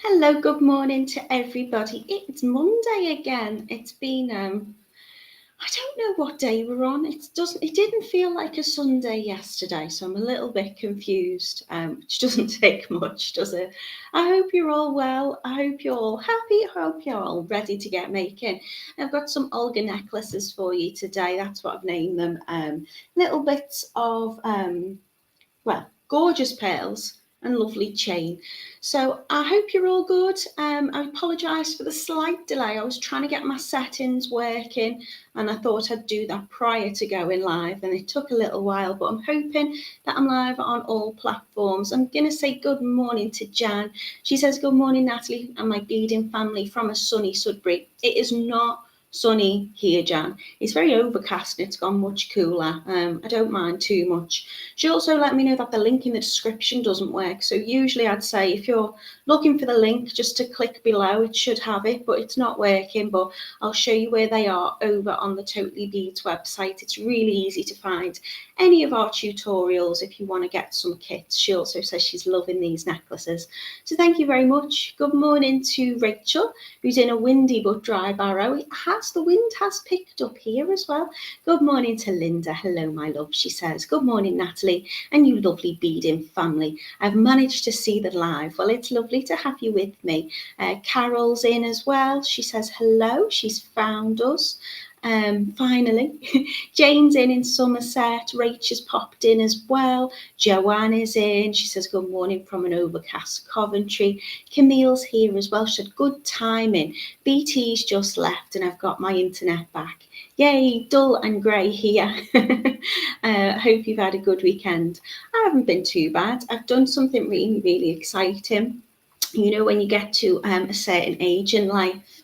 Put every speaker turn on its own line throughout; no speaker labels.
Hello, good morning to everybody. It's Monday again. It's been I don't know what day we're on. It didn't feel like a Sunday yesterday, so I'm a little bit confused. Which doesn't take much, does it? I hope you're all well. I hope you're all happy. I hope you're all ready to get making. I've got some Olga necklaces for you today. That's what I've named them. Little bits of gorgeous pearls and lovely chain. So I hope you're all good. I apologise for the slight delay. I was trying to get my settings working and I thought I'd do that prior to going live and it took a little while, but I'm hoping that I'm live on all platforms. I'm going to say good morning to Jan. She says, good morning, Natalie and my beading family from a sunny Sudbury. It is not sunny here, Jan. It's very overcast and it's gone much cooler. I don't mind too much. She also let me know that the link in the description doesn't work. So usually I'd say if you're looking for the link, just to click below, it should have it, but it's not working. But I'll show you where they are over on the Totally Beads website. It's really easy to find any of our tutorials if you want to get some kits. She also says she's loving these necklaces. So thank you very much. Good morning to Rachel, who's in a windy but dry Barrow. The wind has picked up here as well. Good morning to Linda. Hello, my love. She says, good morning, Natalie, and you lovely beading family. I've managed to see the live. Well, it's lovely to have you with me. Carol's in as well. She says hello. She's found us. Finally, Jane's in Somerset. Rach has popped in as well. Joanne is in. She says good morning from an overcast Coventry. Camille's here as well. She said good timing. BT's just left and I've got my internet back. Yay, dull and grey here. Hope you've had a good weekend. I haven't been too bad. I've done something really, really exciting. You know, when you get to a certain age in life,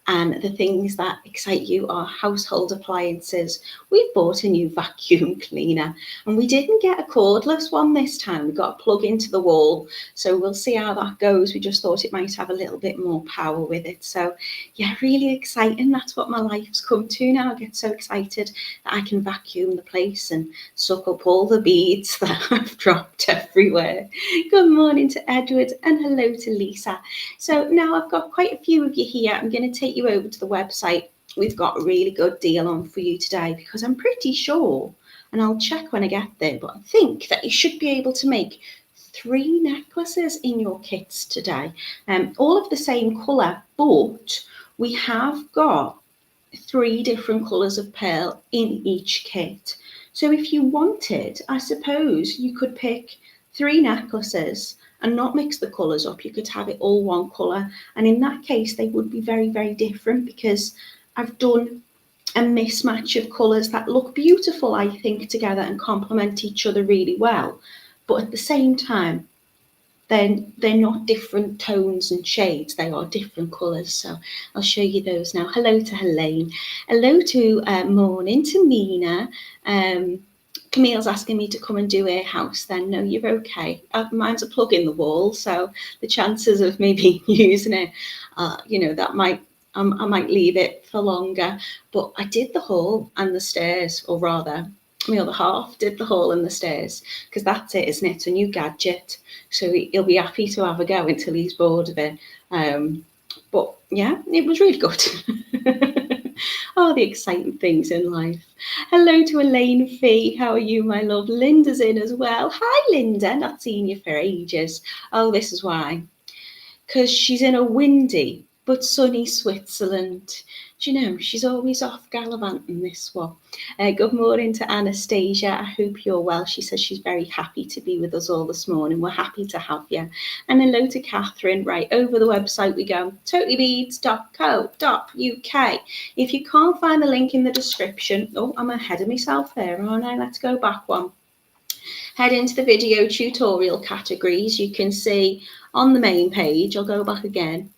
and the things that excite you are household appliances. We've bought a new vacuum cleaner and we didn't get a cordless one this time. We got a plug into the wall. So we'll see how that goes. We just thought it might have a little bit more power with it. So yeah, really exciting. That's what my life's come to now. I get so excited that I can vacuum the place and suck up all the beads that I've dropped everywhere. Good morning to Edward and hello to Lisa. So now I've got quite a few of you here. I'm going to take you over to the website. We've got a really good deal on for you today because I'm pretty sure, and I'll check when I get there, but I think that you should be able to make 3 necklaces in your kits today. All of the same colour, but we have got 3 different colours of pearl in each kit. So if you wanted, I suppose you could pick 3 necklaces and not mix the colours up. You could have it all one colour. And in that case, they would be very, very different because I've done a mismatch of colours that look beautiful, I think, together and complement each other really well. But at the same time, then they're not different tones and shades, they are different colours. So I'll show you those now. Hello to Helene. Hello to morning to Mina. Camille's asking me to come and do her house then. No, you're okay. Mine's a plug in the wall, so the chances of maybe using it, that I might leave it for longer. But I did the hall and the stairs, or rather, my other half did the hall and the stairs, because that's it, isn't it? It's a new gadget. So he'll be happy to have a go until he's bored of it. But yeah, it was really good. Oh, the exciting things in life. Hello to Elaine Fee. How are you, my love? Linda's in as well. Hi, Linda. Not seen you for ages. Oh, this is why. Because she's in a windy but sunny Switzerland. Do you know, she's always off gallivanting, this one. Good morning to Anastasia. I hope you're well. She says she's very happy to be with us all this morning. We're happy to have you. And hello to Catherine. Right, over the website we go, totallybeads.co.uk. If you can't find the link in the description, oh, I'm ahead of myself there, aren't I? Let's go back one. Head into the video tutorial categories. You can see on the main page, I'll go back again.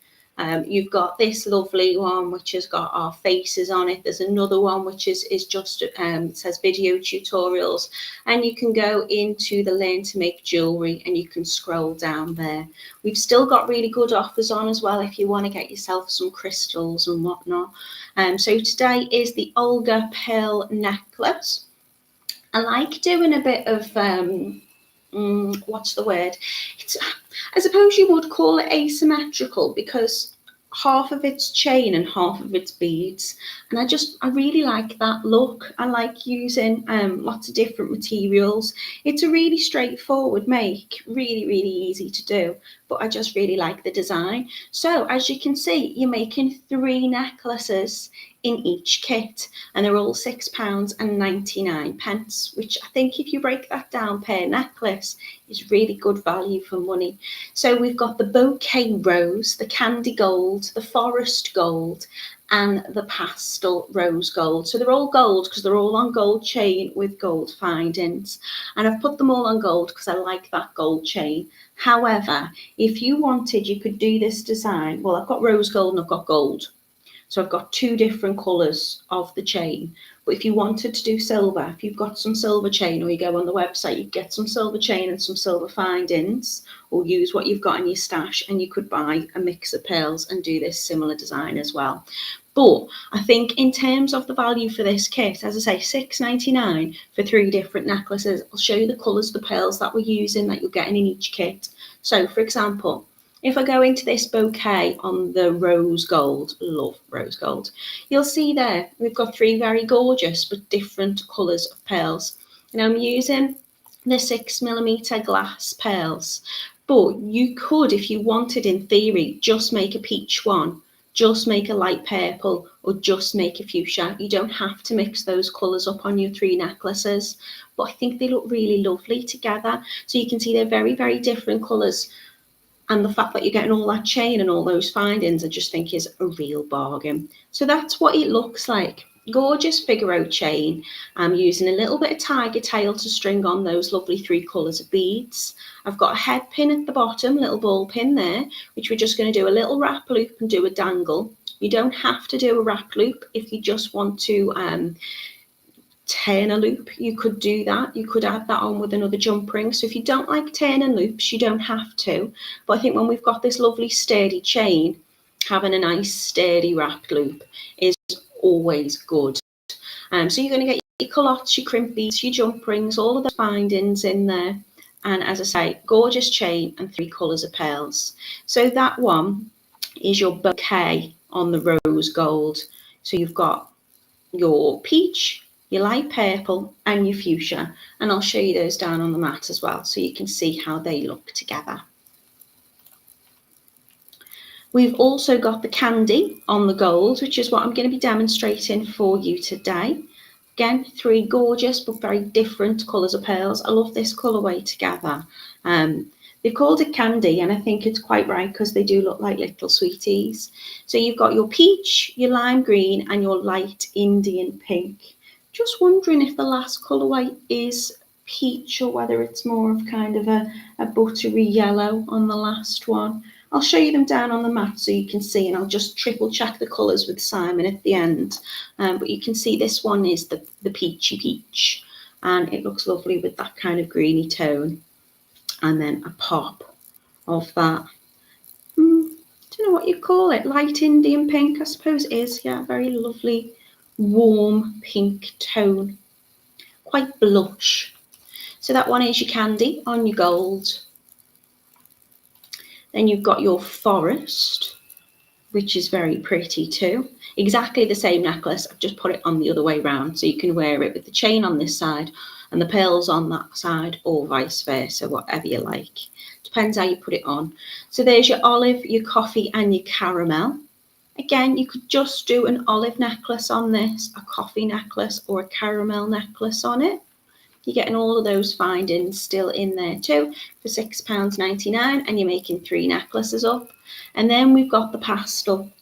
You've got this lovely one which has got our faces on it. There's another one which is just it says video tutorials, and you can go into the learn to make jewelry and you can scroll down there. We've still got really good offers on as well if you want to get yourself some crystals and whatnot. So today is the Olga pearl necklace. I like doing a bit of what's the word? It's, I suppose you would call it asymmetrical, because half of it's chain and half of it's beads, and I really like that look. I like using lots of different materials. It's a really straightforward make, really easy to do, but I just really like the design. So as you can see, you're making 3 necklaces in each kit, and they're all £6.99, which I think if you break that down per necklace is really good value for money. So we've got the bouquet rose, the candy gold, the forest gold, and the pastel rose gold. So they're all gold because they're all on gold chain with gold findings, and I've put them all on gold because I like that gold chain. However, if you wanted, you could do this design. Well, I've got rose gold and I've got gold, so I've got 2 different colours of the chain. But if you wanted to do silver, if you've got some silver chain, or you go on the website, you get some silver chain and some silver findings, or use what you've got in your stash, and you could buy a mix of pearls and do this similar design as well. But I think in terms of the value for this kit, as I say, £6.99 for 3 different necklaces. I'll show you the colours of the pearls that we're using, that you're getting in each kit. So for example, if I go into this bouquet on the rose gold, love rose gold, you'll see there we've got 3 very gorgeous but different colours of pearls. And I'm using the 6mm glass pearls, but you could, if you wanted, in theory, just make a peach one, just make a light purple, or just make a fuchsia. You don't have to mix those colours up on your 3 necklaces, but I think they look really lovely together. So you can see they're very different colours. And the fact that you're getting all that chain and all those findings, I just think is a real bargain. So that's what it looks like. Gorgeous figure-8 chain. I'm using a little bit of Tigertail to string on those lovely 3 colours of beads. I've got a head pin at the bottom, little ball pin there, which we're just going to do a little wrap loop and do a dangle. You don't have to do a wrap loop if you just want to turn a loop. You could do that. You could add that on with another jump ring. So if you don't like turning loops, you don't have to. But I think when we've got this lovely sturdy chain, having a nice sturdy wrapped loop is always good. So you're going to get your callottes, your crimp beads, your jump rings, all of the findings in there. And as I say, gorgeous chain and 3 colours of pearls. So that one is your bouquet on the rose gold. So you've got your peach, your light purple, and your fuchsia, and I'll show you those down on the mat as well, so you can see how they look together. We've also got the candy on the gold, which is what I'm going to be demonstrating for you today. Again, 3 gorgeous but very different colours of pearls. I love this colourway together. They've called it candy, and I think it's quite right because they do look like little sweeties. So you've got your peach, your lime green, and your light Indian pink. Just wondering if the last colourway is peach or whether it's more of kind of a buttery yellow on the last one. I'll show you them down on the mat so you can see, and I'll just triple check the colours with Simon at the end. But you can see this one is the peachy peach, and it looks lovely with that kind of greeny tone. And then a pop of that, don't know what you call it, light Indian pink, I suppose it is. Yeah, very lovely, warm pink tone, quite blush. So that one is your candy on your gold. Then you've got your forest, which is very pretty too. Exactly the same necklace, I've just put it on the other way round, so you can wear it with the chain on this side and the pearls on that side, or vice versa, whatever you like. Depends how you put it on. So there's your olive, your coffee, and your caramel. Again, you could just do an olive necklace on this, a coffee necklace, or a caramel necklace on it. You're getting all of those findings still in there too for £6.99, and you're making 3 necklaces up. And then we've got the pastel,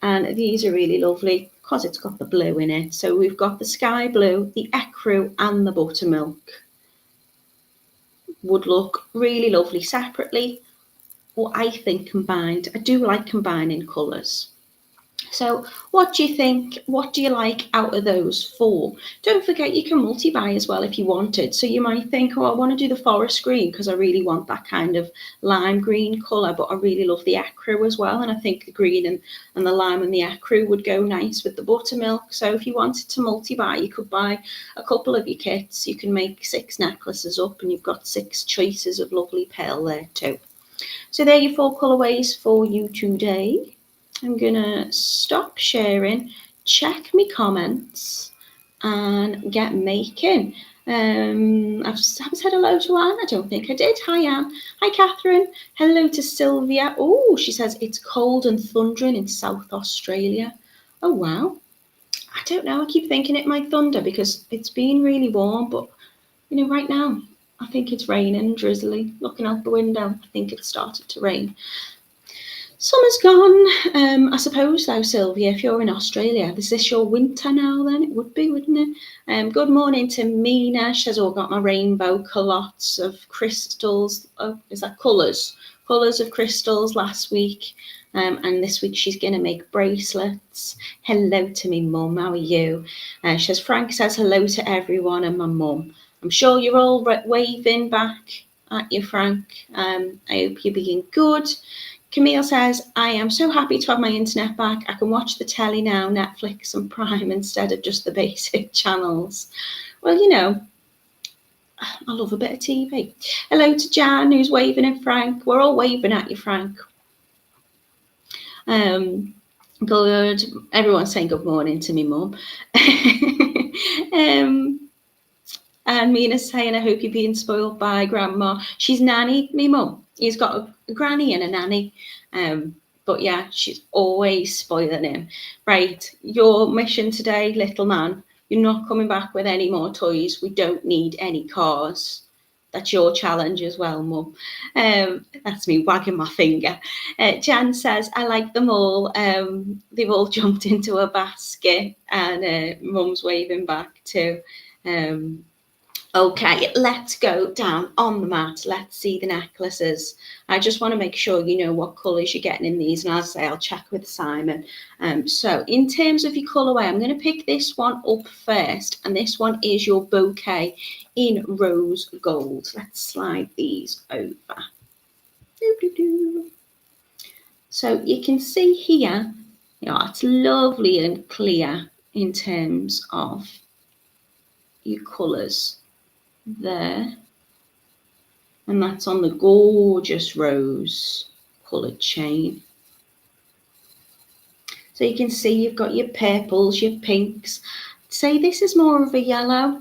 and these are really lovely because it's got the blue in it. So we've got the sky blue, the ecru, and the buttermilk. Would look really lovely separately, or I think combined. I do like combining colours. So what do you think? What do you like out of those 4? Don't forget you can multi-buy as well if you wanted. So you might think, oh, I want to do the forest green because I really want that kind of lime green colour, but I really love the ecru as well. And I think the green and the lime and the ecru would go nice with the buttermilk. So if you wanted to multi-buy, you could buy a couple of your kits. You can make 6 necklaces up and you've got 6 choices of lovely pearl there too. So there are your 4 colourways for you today. I'm gonna stop sharing, check my comments, and get making. I've said hello to Anne. I don't think I did. Hi, Anne. Hi, Catherine. Hello to Sylvia. Oh, she says it's cold and thundering in South Australia. Oh, wow. I don't know. I keep thinking it might thunder because it's been really warm, but you know, right now I think it's raining and drizzly. Looking out the window, I think it started to rain. Summer's gone. I suppose though, Sylvia, if you're in Australia, is this your winter now then? It would be, wouldn't it? Good morning to Mina. She says, oh, got my rainbow Callottes of crystals. Oh, is that colours? Colours of crystals last week. And this week she's going to make bracelets. Hello to me mum, how are you? She says, Frank says hello to everyone and my mum. I'm sure you're all waving back at you, Frank. I hope you're being good. Camille says, I am so happy to have my internet back. I can watch the telly now, Netflix and Prime, instead of just the basic channels. Well, you know, I love a bit of TV. Hello to Jan, who's waving at Frank. We're all waving at you, Frank. Good. Everyone's saying good morning to me, mum. And Mina's saying, I hope you're being spoiled by Grandma. She's nanny, me mum. He's got a granny and a nanny. But yeah, she's always spoiling him. Right, your mission today, little man, you're not coming back with any more toys. We don't need any cars. That's your challenge as well, Mum. That's me wagging my finger. Jan says, I like them all. They've all jumped into a basket and Mum's waving back too. Okay, let's go down on the mat. Let's see the necklaces. I just want to make sure you know what colours you're getting in these. And as I say, I'll check with Simon. So in terms of your colourway, I'm going to pick this one up first. And this one is your bouquet in rose gold. Let's slide these over. So you can see here, you know, it's lovely and clear in terms of your colours. There, and that's on the gorgeous rose coloured chain. So you can see you've got your purples, your pinks. Say this is more of a yellow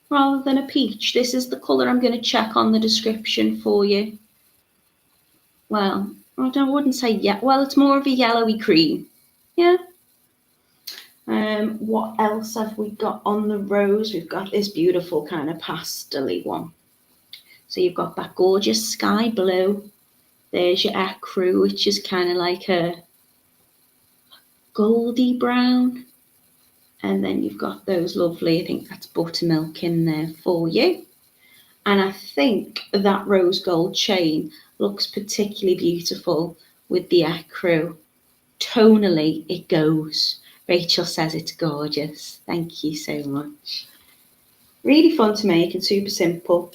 rather than a peach. This is the colour I'm going to check on the description for you. Well, I wouldn't say yet. Well, it's more of a yellowy cream. Yeah. What else have we got on the rose? We've got this beautiful kind of pastel-y one. So you've got that gorgeous sky blue. There's your ecru, which is kind of like a goldy brown. And then you've got those lovely, I think that's buttermilk in there for you. And I think that rose gold chain looks particularly beautiful with the ecru. Tonally, it goes. Rachel says it's gorgeous. Thank you so much. Really fun to make and super simple.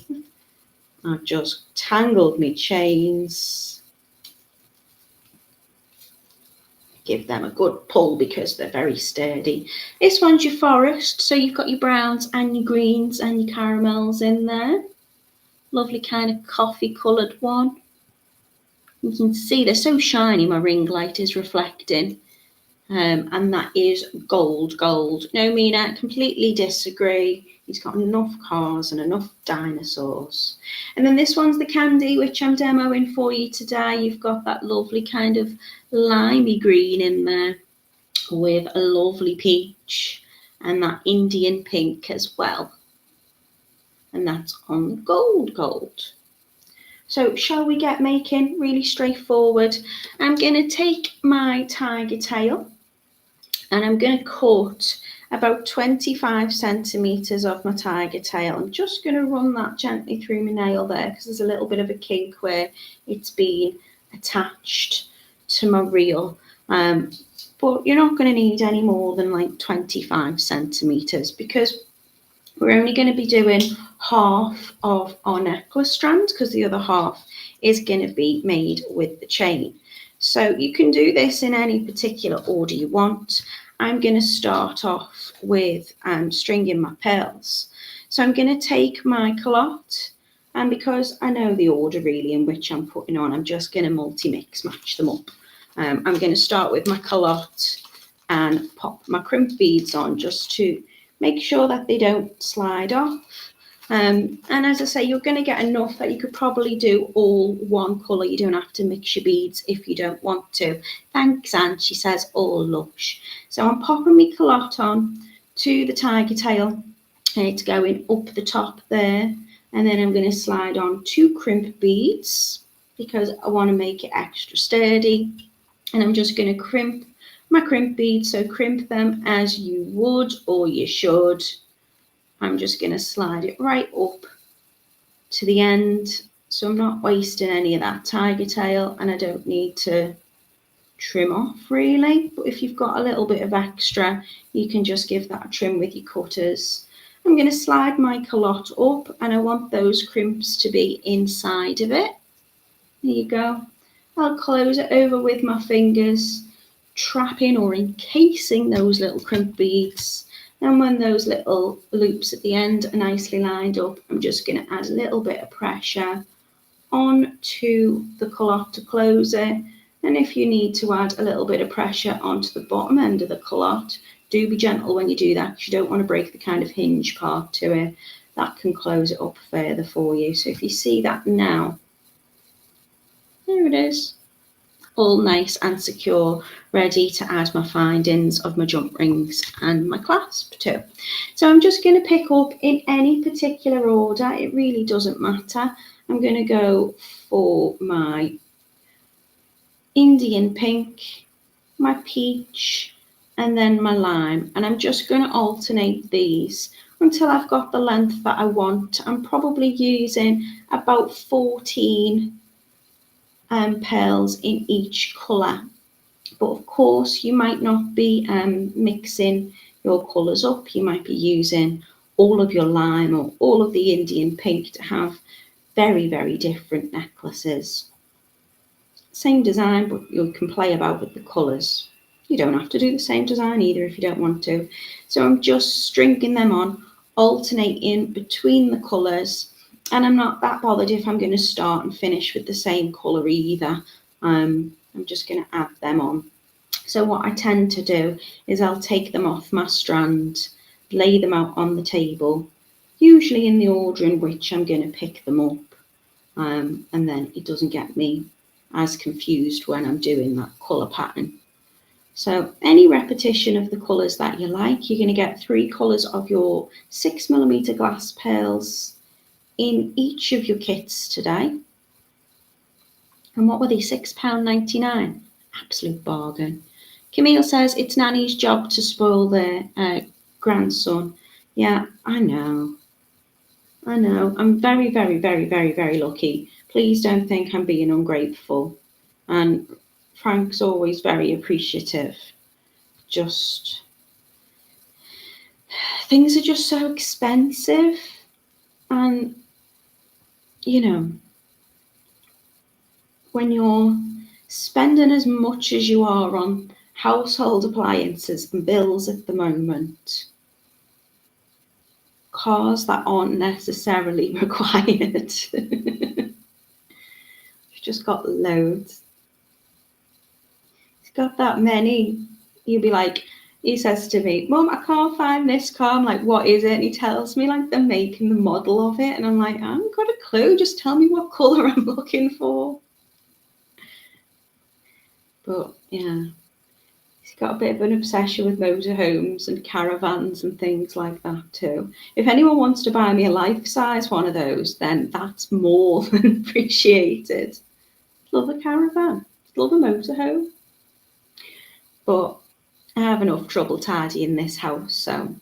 I've just tangled my chains. Give them a good pull because they're very sturdy. This one's your forest, so you've got your browns and your greens and your caramels in there. Lovely kind of coffee coloured one. You can see they're so shiny, my ring light is reflecting. And that is gold. No, Mina, completely disagree. He's got enough cars and enough dinosaurs. And then this one's the candy, which I'm demoing for you today. You've got that lovely kind of limey green in there with a lovely peach and that Indian pink as well. And that's on gold. So shall we get making? Really straightforward. I'm going to take my Tigertail and I'm going to cut about 25 centimetres of my Tigertail. I'm just going to run that gently through my nail there because there's a little bit of a kink where it's been attached to my reel. but you're not going to need any more than like 25 centimetres, because we're only going to be doing half of our necklace strand, because the other half is going to be made with the chain. So you can do this in any particular order you want. I'm going to start off with stringing my pearls. So I'm going to take my callotte, and because I know the order really in which I'm putting on, I'm just going to multi-mix match them up. I'm going to start with my callotte and pop my crimp beads on, just to make sure that they don't slide off. And as I say, you're going to get enough that you could probably do all one colour. You don't have to mix your beads if you don't want to. Thanks, Anne, she says, all lush. So I'm popping my callotte on to the tiger tail, and it's going up the top there. And then I'm going to slide on 2 crimp beads, because I want to make it extra sturdy. And I'm just going to crimp my crimp beads, so crimp them as you would or you should. I'm just going to slide it right up to the end, so I'm not wasting any of that tiger tail, and I don't need to trim off really. But if you've got a little bit of extra, you can just give that a trim with your cutters. I'm going to slide my callotte up, and I want those crimps to be inside of it. There you go. I'll close it over with my fingers, trapping or encasing those little crimp beads. And when those little loops at the end are nicely lined up, I'm just going to add a little bit of pressure onto the callotte to close it. And if you need to add a little bit of pressure onto the bottom end of the callotte, do be gentle when you do that, because you don't want to break the kind of hinge part to it. That can close it up further for you. So if you see that now, there it is, all nice and secure, ready to add my findings of my jump rings and my clasp to. So I'm just going to pick up in any particular order, it really doesn't matter. I'm going to go for my Indian pink, my peach, and then my lime, and I'm just going to alternate these until I've got the length that I want. I'm probably using about 14 pearls in each colour, but of course you might not be mixing your colours up. You might be using all of your lime or all of the Indian pink to have very, very different necklaces. Same design, but you can play about with the colours. You don't have to do the same design either if you don't want to. So I'm just stringing them on, alternating between the colours, and I'm not that bothered if I'm going to start and finish with the same colour either. I'm just going to add them on. So what I tend to do is I'll take them off my strand, lay them out on the table, usually in the order in which I'm going to pick them up, and then it doesn't get me as confused when I'm doing that colour pattern. So any repetition of the colours that you like, you're going to get 3 colours of your 6mm glass pearls in each of your kits today. And what were they, £6.99? Absolute bargain. Camille says it's Nanny's job to spoil their grandson. Yeah, I know. I'm very, very, very, very, very lucky. Please don't think I'm being ungrateful. And Frank's always very appreciative. Just, things are just so expensive. And, you know, when you're spending as much as you are on household appliances and bills at the moment, cars that aren't necessarily required. You've just got loads. He's got that many. You'd be like, he says to me, Mum, I can't find this car. I'm like, what is it? And he tells me like the make and the model of it. And I'm like, I haven't got a clue. Just tell me what colour I'm looking for. But yeah, he's got a bit of an obsession with motorhomes and caravans and things like that too. If anyone wants to buy me a life-size one of those, then that's more than appreciated. Love a caravan, love a motorhome. But I have enough trouble tidying this house, so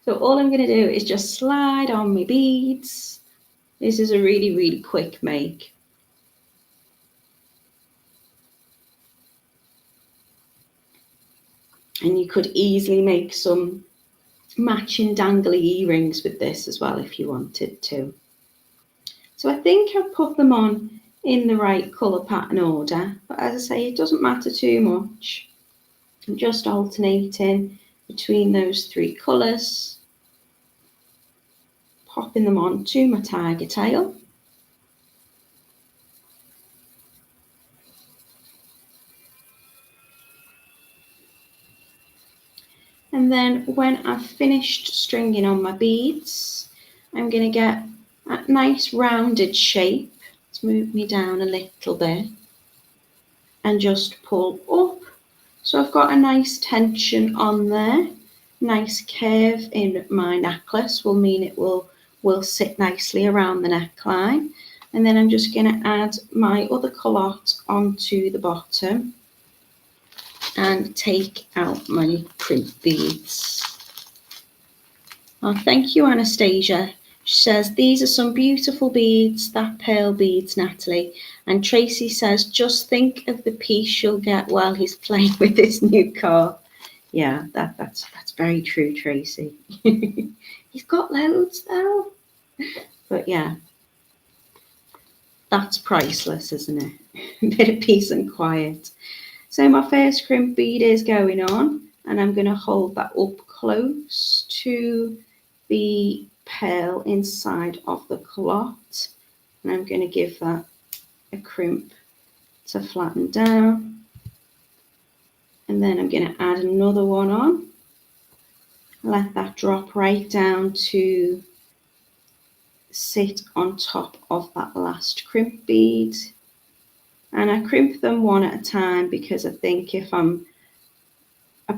all I'm going to do is just slide on my beads. This is a really, really quick make. And you could easily make some matching dangly earrings with this as well if you wanted to. So I think I've put them on in the right colour pattern order, but as I say, it doesn't matter too much. I'm just alternating between those three colours, popping them on to my tiger tail. And then when I've finished stringing on my beads, I'm going to get a nice rounded shape. Let's move me down a little bit and just pull up. So I've got a nice tension on there. Nice curve in my necklace will mean it will sit nicely around the neckline. And then I'm just going to add my other callotte onto the bottom and take out my crimp beads. Oh, thank you, Anastasia. She says, these are some beautiful beads, that pearl beads, Natalie. And Tracy says, just think of the piece you'll get while he's playing with his new car. Yeah, that's very true, Tracy. He's got loads though. But yeah, that's priceless, isn't it? A bit of peace and quiet. So my first crimp bead is going on, and I'm going to hold that up close to the pearl inside of the callotte, and I'm going to give that a crimp to flatten down, and then I'm going to add another one on. Let that drop right down to sit on top of that last crimp bead. And I crimp them one at a time because I think if I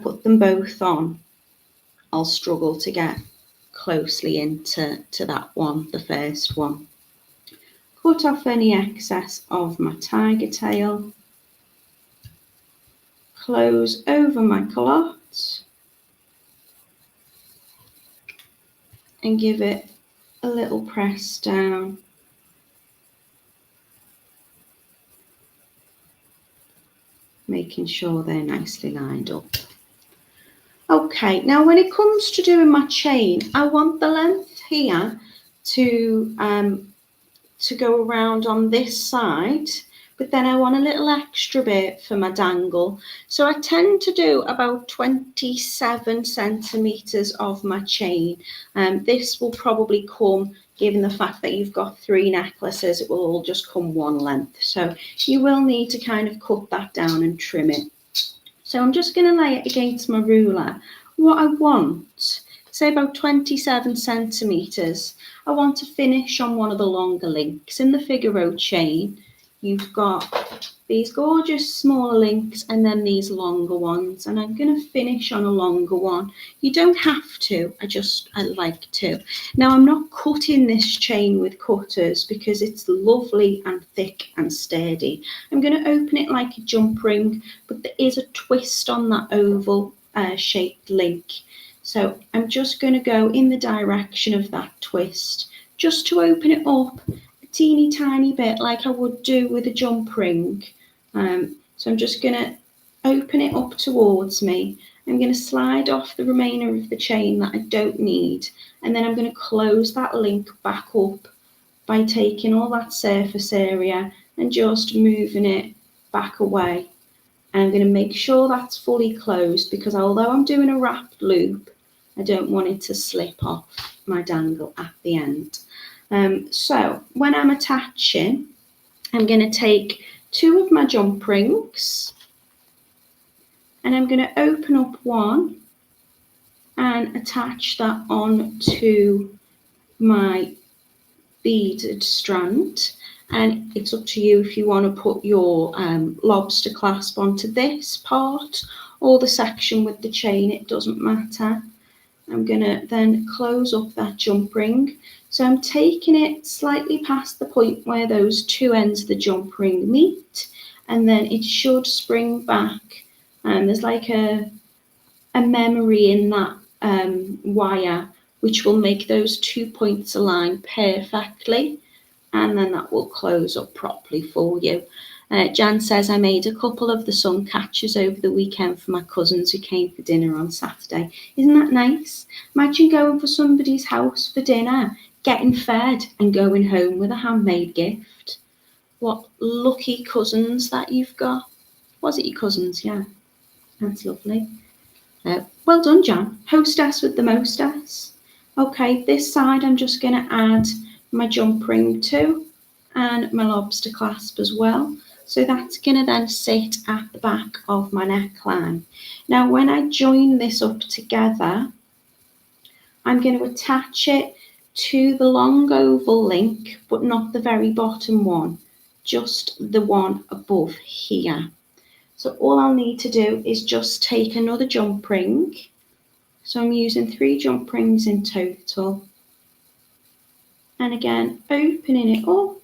put them both on, I'll struggle to get closely into that one, the first one. Cut off any excess of my tiger tail. Close over my callotte and give it a little press down. Making sure they're nicely lined up. Okay, now when it comes to doing my chain, I want the length here to go around on this side, but then I want a little extra bit for my dangle. So I tend to do about 27 centimetres of my chain. This will probably come, given the fact that you've got 3 necklaces, it will all just come one length. So you will need to kind of cut that down and trim it. So I'm just going to lay it against my ruler. What I want, say about 27 centimetres, I want to finish on one of the longer links. In the Figaro chain, you've got these gorgeous smaller links and then these longer ones, and I'm going to finish on a longer one. You don't have to, I like to. Now I'm not cutting this chain with cutters because it's lovely and thick and sturdy. I'm going to open it like a jump ring, but there is a twist on that oval shaped link. So I'm just going to go in the direction of that twist just to open it up a teeny tiny bit like I would do with a jump ring. So I'm just going to open it up towards me. I'm going to slide off the remainder of the chain that I don't need, and then I'm going to close that link back up by taking all that surface area and just moving it back away. And I'm going to make sure that's fully closed because although I'm doing a wrapped loop, I don't want it to slip off my dangle at the end. So when I'm attaching, I'm going to take 2 of my jump rings and I'm going to open up one and attach that on to my beaded strand. And it's up to you if you want to put your lobster clasp onto this part or the section with the chain, it doesn't matter. I'm going to then close up that jump ring. So I'm taking it slightly past the point where those 2 ends of the jump ring meet, and then it should spring back. And there's like a memory in that wire which will make those 2 points align perfectly. and then that will close up properly for you. Jan says, I made a couple of the sun catchers over the weekend for my cousins who came for dinner on Saturday. Isn't that nice? Imagine going for somebody's house for dinner, getting fed and going home with a handmade gift. What lucky cousins that you've got. Was it your cousins? Yeah, that's lovely. Well done, Jan. Hostess with the mostess. Okay, this side I'm just going to add my jump ring to and my lobster clasp as well. So that's going to then sit at the back of my neckline. Now, when I join this up together, I'm going to attach it to the long oval link, but not the very bottom one, just the one above here. So all I'll need to do is just take another jump ring. So I'm using 3 jump rings in total. And again, opening it up,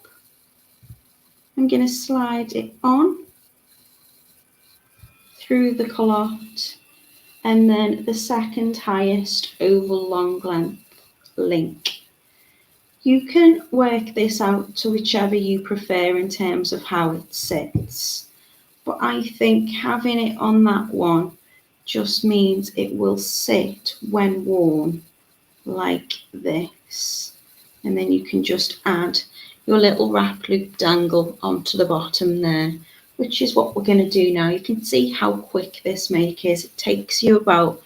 I'm going to slide it on through the callotte and then the second highest oval long length link. You can work this out to whichever you prefer in terms of how it sits, but I think having it on that one just means it will sit when worn like this, and then you can just add your little wrap loop dangle onto the bottom there, which is what we're going to do now. You can see how quick this make is. It takes you about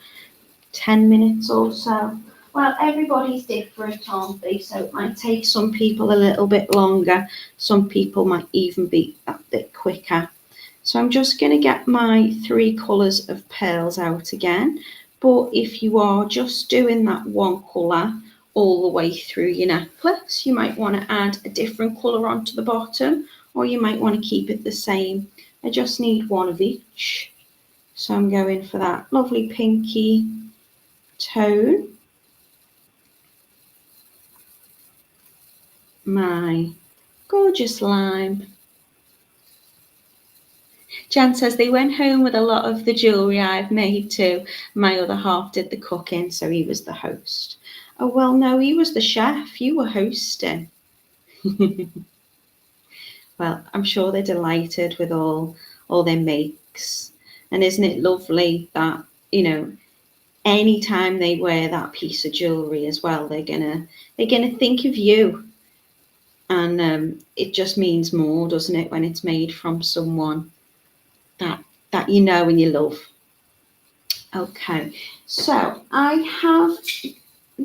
10 minutes or so. Well, everybody's different, aren't they? So it might take some people a little bit longer. Some people might even be a bit quicker. So I'm just going to get my 3 colours of pearls out again. But if you are just doing that one colour all the way through your necklace, you might want to add a different colour onto the bottom, or you might want to keep it the same. I just need one of each. So I'm going for that lovely pinky tone. My gorgeous lime. Jan says they went home with a lot of the jewellery I've made too. My other half did the cooking, so he was the host. Oh, well, no, he was the chef. You were hosting. Well, I'm sure they're delighted with all their makes. And isn't it lovely that, you know, anytime they wear that piece of jewellery as well, they're gonna think of you. And it just means more, doesn't it, when it's made from someone that you know and you love. Okay, so I have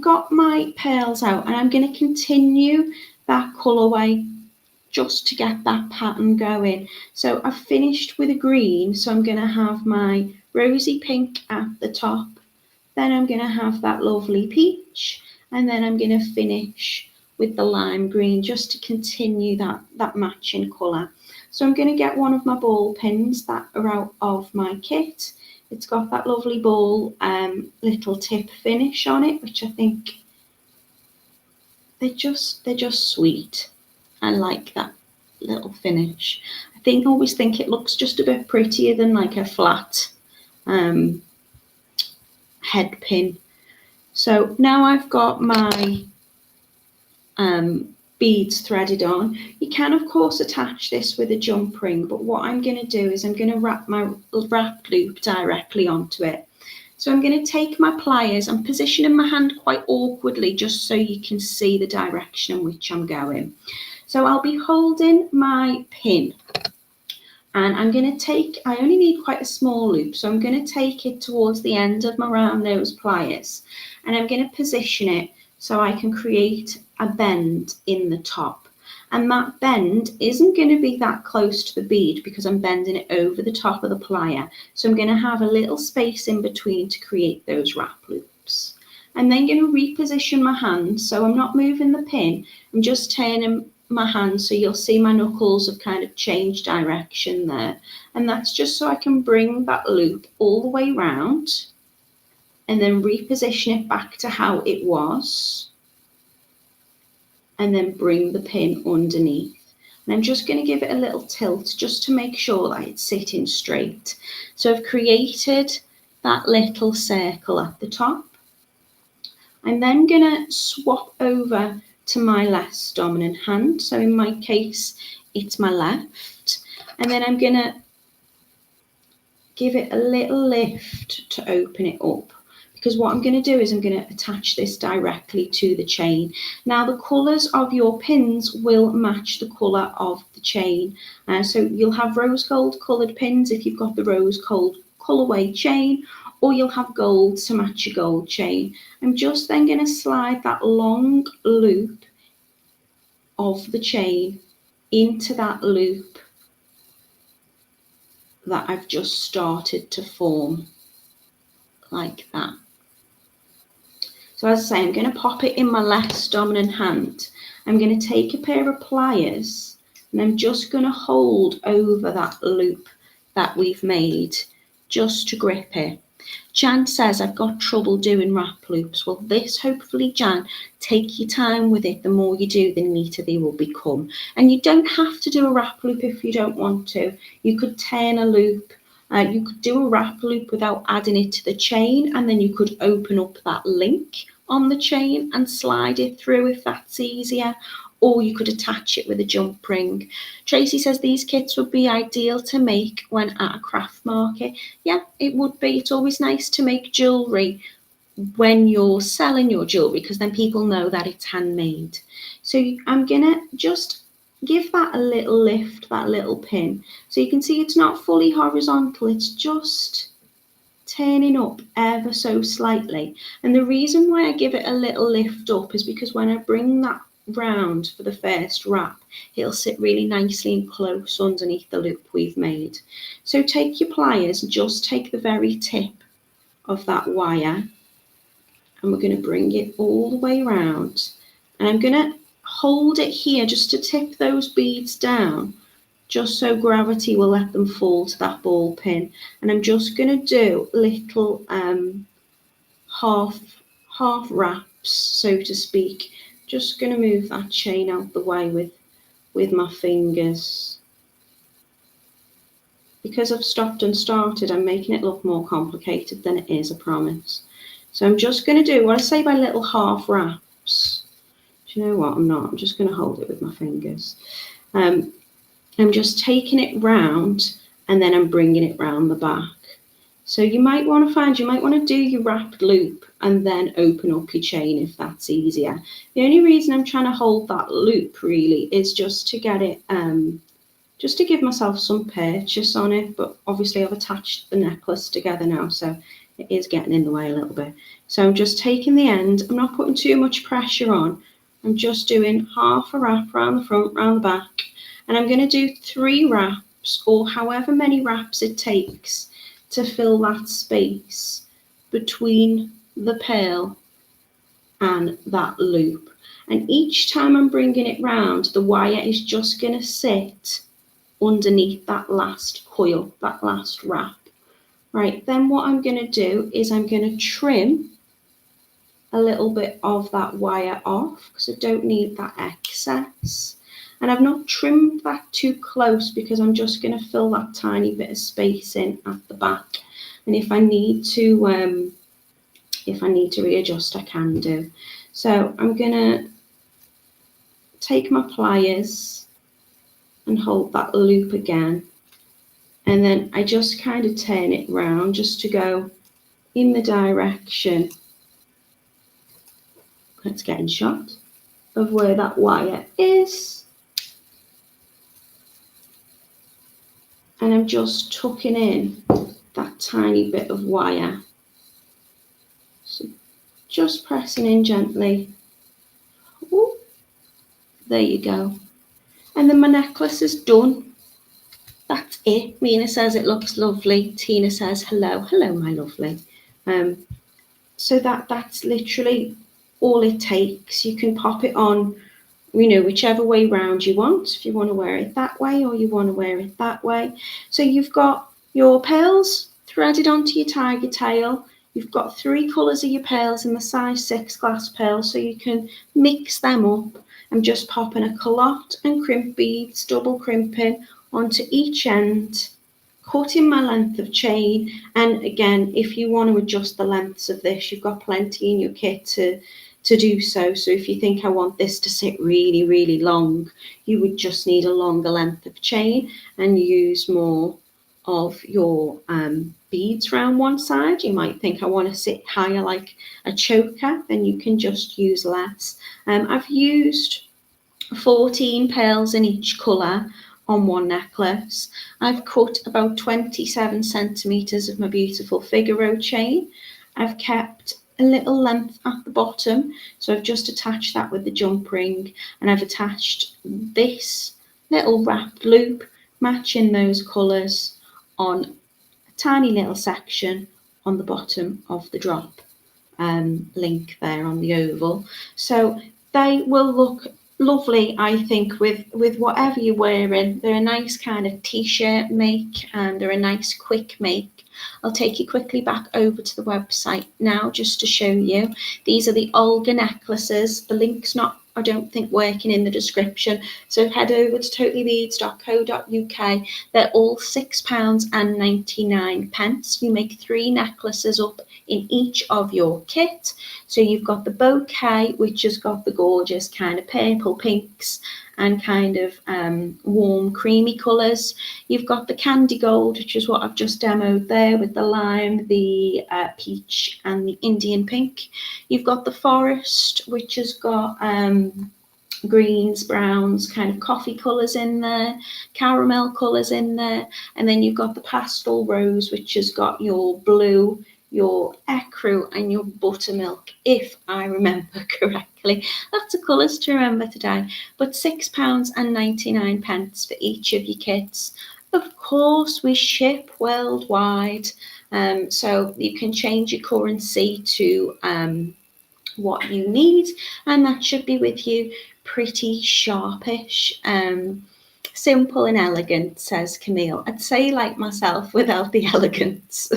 got my pearls out and I'm going to continue that colourway just to get that pattern going. So I've finished with a green, so I'm going to have my rosy pink at the top, then I'm going to have that lovely peach, and then I'm going to finish with the lime green just to continue that matching colour. So I'm going to get one of my ball pins that are out of my kit. It's got that lovely ball little tip finish on it, which I think they're just sweet. I like that little finish. I always think it looks just a bit prettier than like a flat head pin. So now I've got my beads threaded on. You can of course attach this with a jump ring, but what I'm going to do is I'm going to wrap my wrap loop directly onto it. So I'm going to take my pliers, I'm positioning my hand quite awkwardly just so you can see the direction in which I'm going. So I'll be holding my pin and I'm going to take, I only need quite a small loop, so I'm going to take it towards the end of my round nose pliers and I'm going to position it so I can create a bend in the top. And that bend isn't going to be that close to the bead because I'm bending it over the top of the plier. So I'm going to have a little space in between to create those wrap loops. I'm then going to reposition my hand. So I'm not moving the pin, I'm just turning my hand so you'll see my knuckles have kind of changed direction there. And that's just so I can bring that loop all the way round and then reposition it back to how it was. And then bring the pin underneath. And I'm just going to give it a little tilt just to make sure that it's sitting straight. So I've created that little circle at the top. I'm then going to swap over to my less dominant hand. So in my case, it's my left. And then I'm going to give it a little lift to open it up, because what I'm going to do is I'm going to attach this directly to the chain. Now the colours of your pins will match the colour of the chain. So you'll have rose gold coloured pins if you've got the rose gold colourway chain, or you'll have gold to match your gold chain. I'm just then going to slide that long loop of the chain into that loop that I've just started to form, like that. So as I say, I'm going to pop it in my less dominant hand. I'm going to take a pair of pliers and I'm just going to hold over that loop that we've made just to grip it. Jan says, I've got trouble doing wrap loops. Well, this, hopefully, Jan, take your time with it. The more you do, the neater they will become. And you don't have to do a wrap loop if you don't want to. You could turn a loop. You could do a wrap loop without adding it to the chain, and then you could open up that link on the chain and slide it through if that's easier. Or you could attach it with a jump ring. Tracy says these kits would be ideal to make when at a craft market. Yeah, it would be. It's always nice to make jewellery when you're selling your jewellery, because then people know that it's handmade. So I'm going to just give that a little lift, that little pin. So you can see it's not fully horizontal, it's just turning up ever so slightly. And the reason why I give it a little lift up is because when I bring that round for the first wrap, it'll sit really nicely and close underneath the loop we've made. So take your pliers, just take the very tip of that wire, and we're going to bring it all the way around, and I'm going to hold it here just to tip those beads down, just so gravity will let them fall to that ball pin. And I'm just going to do little half wraps, so to speak. Just going to move that chain out the way with my fingers. Because I've stopped and started, I'm making it look more complicated than it is, I promise. So I'm just going to do what I say by little half wraps. Do you know what? I'm not. I'm just going to hold it with my fingers. I'm just taking it round and then I'm bringing it round the back. So you might want to do your wrapped loop and then open up your chain if that's easier. The only reason I'm trying to hold that loop really is just to get it, just to give myself some purchase on it. But obviously I've attached the necklace together now, so it is getting in the way a little bit. So I'm just taking the end. I'm not putting too much pressure on. I'm just doing half a wrap around the front, around the back. And I'm going to do 3 wraps, or however many wraps it takes to fill that space between the pearl and that loop. And each time I'm bringing it round, the wire is just going to sit underneath that last coil, that last wrap. Right, then what I'm going to do is I'm going to trim a little bit of that wire off, because I don't need that excess. And I've not trimmed that too close because I'm just going to fill that tiny bit of space in at the back. And if I need to readjust, I can do. So I'm going to take my pliers and hold that loop again. And then I just kind of turn it round just to go in the direction, let's get in shot, of where that wire is. And I'm just tucking in that tiny bit of wire. So just pressing in gently. Ooh, there you go. And then my necklace is done. That's it. Mina says it looks lovely. Tina says hello. Hello, my lovely. So that's literally all it takes. You can pop it on, whichever way round you want, if you want to wear it that way or you want to wear it that way. So you've got your pearls threaded onto your tiger tail. You've got 3 colours of your pearls in the size 6 glass pearl, so you can mix them up. I'm just popping a callotte and crimp beads, double crimping onto each end, cutting my length of chain. And again, if you want to adjust the lengths of this, you've got plenty in your kit to do so. So if you think I want this to sit really, really long, you would just need a longer length of chain and use more of your beads around one side. You might think I want to sit higher like a choker, then you can just use less. I've used 14 pearls in each colour on one necklace. I've cut about 27 centimetres of my beautiful Figaro chain. I've kept a little length at the bottom, so I've just attached that with the jump ring, and I've attached this little wrapped loop matching those colours on a tiny little section on the bottom of the drop link there on the oval. So they will look lovely, I think, with whatever you're wearing. They're a nice kind of t-shirt make, and they're a nice quick make. I'll take you quickly back over to the website now just to show you. These are the Olga necklaces. The link's not, I don't think, working in the description, so head over to totallybeads.co.uk. They're all £6.99. You make 3 necklaces up in each of your kit. So you've got the bouquet, which has got the gorgeous kind of purple pinks and kind of warm creamy colours. You've got the candy gold, which is what I've just demoed there, with the lime, the peach and the Indian pink. You've got the forest, which has got greens, browns, kind of coffee colours in there, caramel colours in there, and then you've got the pastel rose, which has got your blue, your ecru and your buttermilk, if I remember correctly. Lots of colours to remember today, but £6.99 for each of your kits. Of course, we ship worldwide, so you can change your currency to what you need, and that should be with you pretty sharpish. Simple and elegant, says Camille. I'd say like myself without the elegance.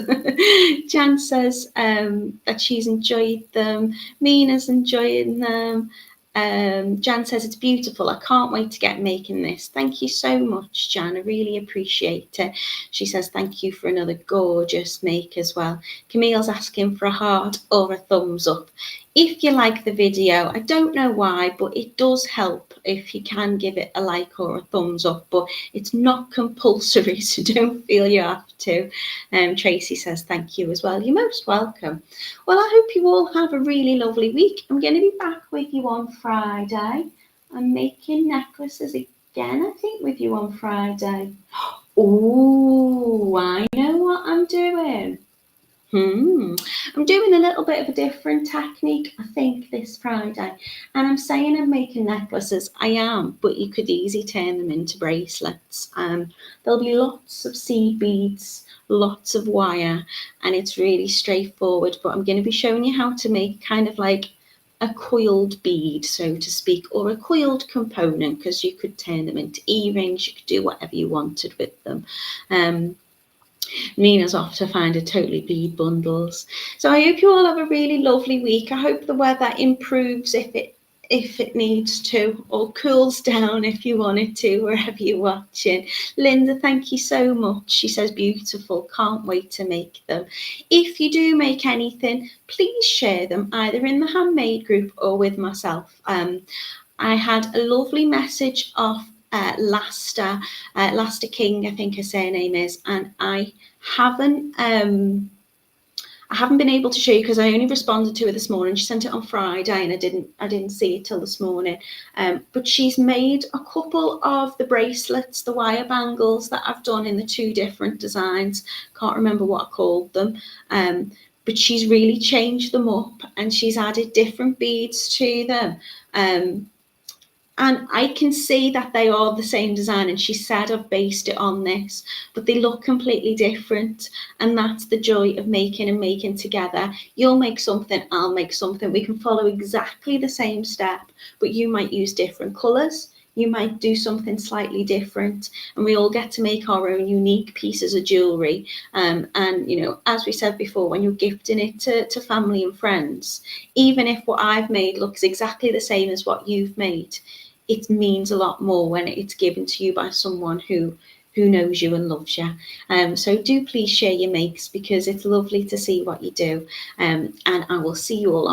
Jan says that she's enjoyed them. Mina's enjoying them. Jan says it's beautiful. I can't wait to get making this. Thank you so much, Jan. I really appreciate it. She says thank you for another gorgeous make as well. Camille's asking for a heart or a thumbs up if you like the video. I don't know why, but it does help if you can give it a like or a thumbs up, but it's not compulsory, so don't feel you have to. Tracy says thank you as well. You're most welcome. Well, I hope you all have a really lovely week. I'm going to be back with you on Friday. I'm making necklaces again, I think, with you on Friday. Oh, I know what I'm doing. I'm doing a little bit of a different technique, I think, this Friday. And I'm saying I'm making necklaces. I am, but you could easily turn them into bracelets. There'll be lots of seed beads, lots of wire, and it's really straightforward. But I'm going to be showing you how to make kind of like a coiled bead, so to speak, or a coiled component, because you could turn them into earrings, you could do whatever you wanted with them. Nina's off to find her Totally Bead bundles. So I hope you all have a really lovely week. I hope the weather improves if it needs to, or cools down if you want it to, wherever you're watching. Linda, thank you so much. She says beautiful, can't wait to make them. If you do make anything, please share them either in the handmade group or with myself. I had a lovely message off Lasta King, I think her surname is, and I haven't been able to show you because I only responded to her this morning. She sent it on Friday and I didn't see it till this morning. But she's made a couple of the bracelets, the wire bangles that I've done in the 2 different designs. Can't remember what I called them. But she's really changed them up and she's added different beads to them. And I can see that they are the same design, and she said I've based it on this, but they look completely different, and that's the joy of making together. You'll make something, I'll make something. We can follow exactly the same step, but you might use different colours, you might do something slightly different, and we all get to make our own unique pieces of jewellery. And, you know, as we said before, when you're gifting it to family and friends, even if what I've made looks exactly the same as what you've made, it means a lot more when it's given to you by someone who knows you and loves you. So do please share your makes, because it's lovely to see what you do. And I will see you all on